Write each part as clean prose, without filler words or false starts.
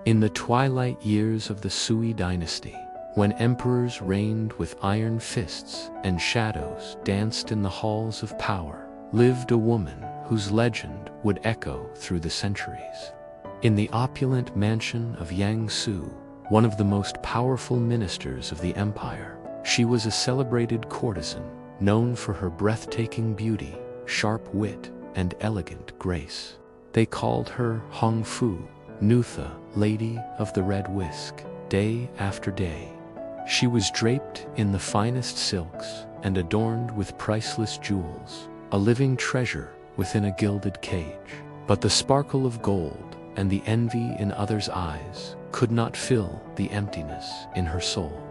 In the twilight years of the Sui dynasty, when emperors reigned with iron fists and shadows danced in the halls of power, lived a woman whose legend would echo through the centuries. In the opulent mansion of Yangsu, one of the most powerful ministers of the empire, she was a celebrated courtesan, known for her breathtaking beauty, sharp wit, and elegant grace. They called her Hongfu Nu, the Lady of the Red Whisk, day after day. She was draped in the finest silks and adorned with priceless jewels, a living treasure within a gilded cage. But the sparkle of gold and the envy in others' eyes could not fill the emptiness in her soul.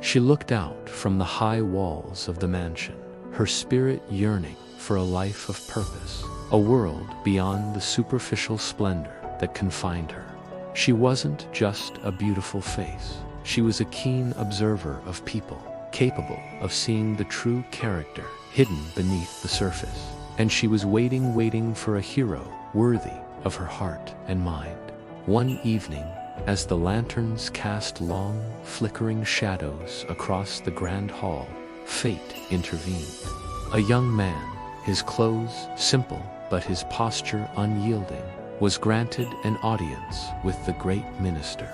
She looked out from the high walls of the mansion, her spirit yearning for a life of purpose, a world beyond the superficial splendor that confined her. She wasn't just a beautiful face. She was a keen observer of people, capable of seeing the true character hidden beneath the surface. And she was waiting for a hero worthy of her heart and mind. One evening, as the lanterns cast long, flickering shadows across the grand hall, fate intervened. A young man, his clothes simple but his posture unyielding, was granted an audience with the great minister.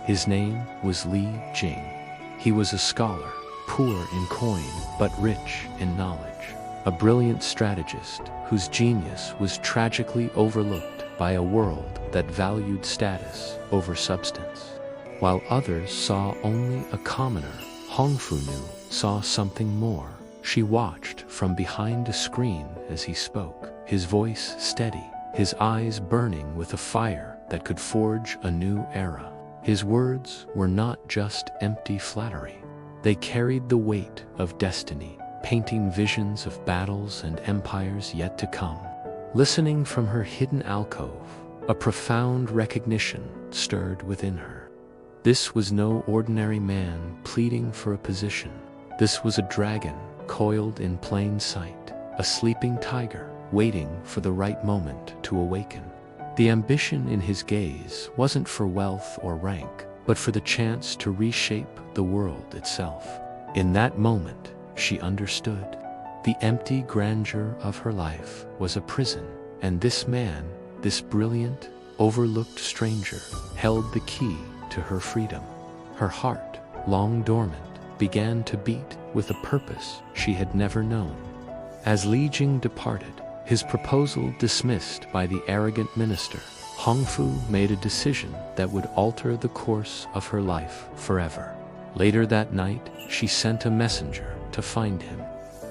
His name was Jing. He was a scholar, poor in coin but rich in knowledge, a brilliant strategist whose genius was tragically overlooked by a world that valued status over substance. While others saw only a commoner, Hongfu Nu saw something more. She watched from behind a screen as he spoke, his voice steady, his eyes burning with a fire that could forge a new era. His words were not just empty flattery. They carried the weight of destiny, painting visions of battles and empires yet to come. Listening from her hidden alcove, a profound recognition stirred within her. This was no ordinary man pleading for a position. This was a dragon coiled in plain sight, a sleeping tiger waiting for the right moment to awaken. The ambition in his gaze wasn't for wealth or rank, but for the chance to reshape the world itself. In that moment, she understood. The empty grandeur of her life was a prison, and this man, this brilliant, overlooked stranger, held the key to her freedom. Her heart, long dormant, began to beat with a purpose she had never known. As Jing departed, his proposal dismissed by the arrogant minister, Hongfu made a decision that would alter the course of her life forever. Later that night, she sent a messenger to find him.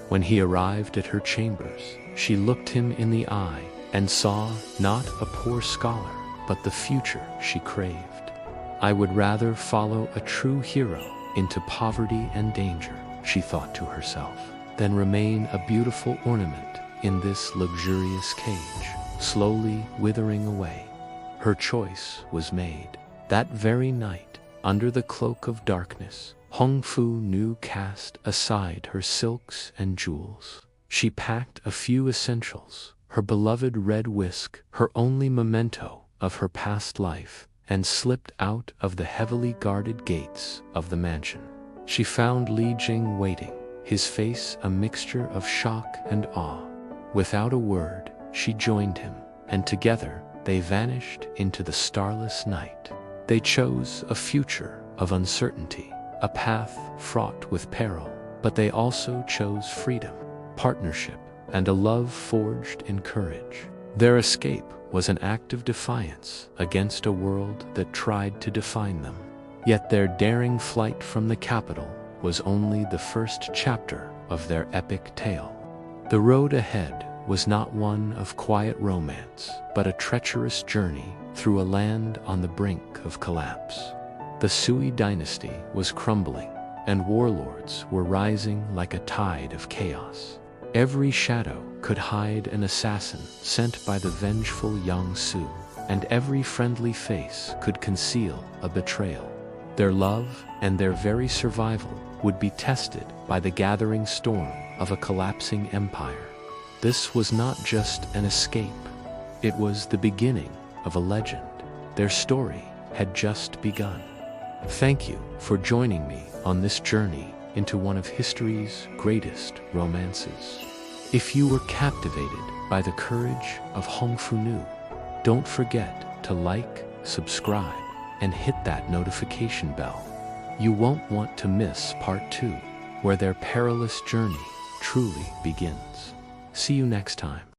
When he arrived at her chambers, she looked him in the eye and saw not a poor scholar, but the future she craved. I would rather follow a true hero into poverty and danger, she thought to herself, than remain a beautiful ornament in this luxurious cage, slowly withering away. Her choice was made. That very night, under the cloak of darkness, Hongfu Nu cast aside her silks and jewels. She packed a few essentials, her beloved red whisk, her only memento of her past life, and slipped out of the heavily guarded gates of the mansion. She found Jing waiting, his face a mixture of shock and awe. Without a word, she joined him, and together they vanished into the starless night. They chose a future of uncertainty, a path fraught with peril, but they also chose freedom, partnership, and a love forged in courage. Their escape was an act of defiance against a world that tried to define them. Yet their daring flight from the capital was only the first chapter of their epic tale. The road ahead was not one of quiet romance, but a treacherous journey through a land on the brink of collapse. The Sui dynasty was crumbling, and warlords were rising like a tide of chaos. Every shadow could hide an assassin sent by the vengeful Yangsu, and every friendly face could conceal a betrayal. Their love and their very survival would be tested by the gathering storm of a collapsing empire. This was not just an escape, it was the beginning of a legend. Their story had just begun. Thank you for joining me on this journey into one of history's greatest romances. If you were captivated by the courage of Hongfu Nu, don't forget to like, subscribe, and hit that notification bell. You won't want to miss part 2, where their perilous journey truly begins. See you next time.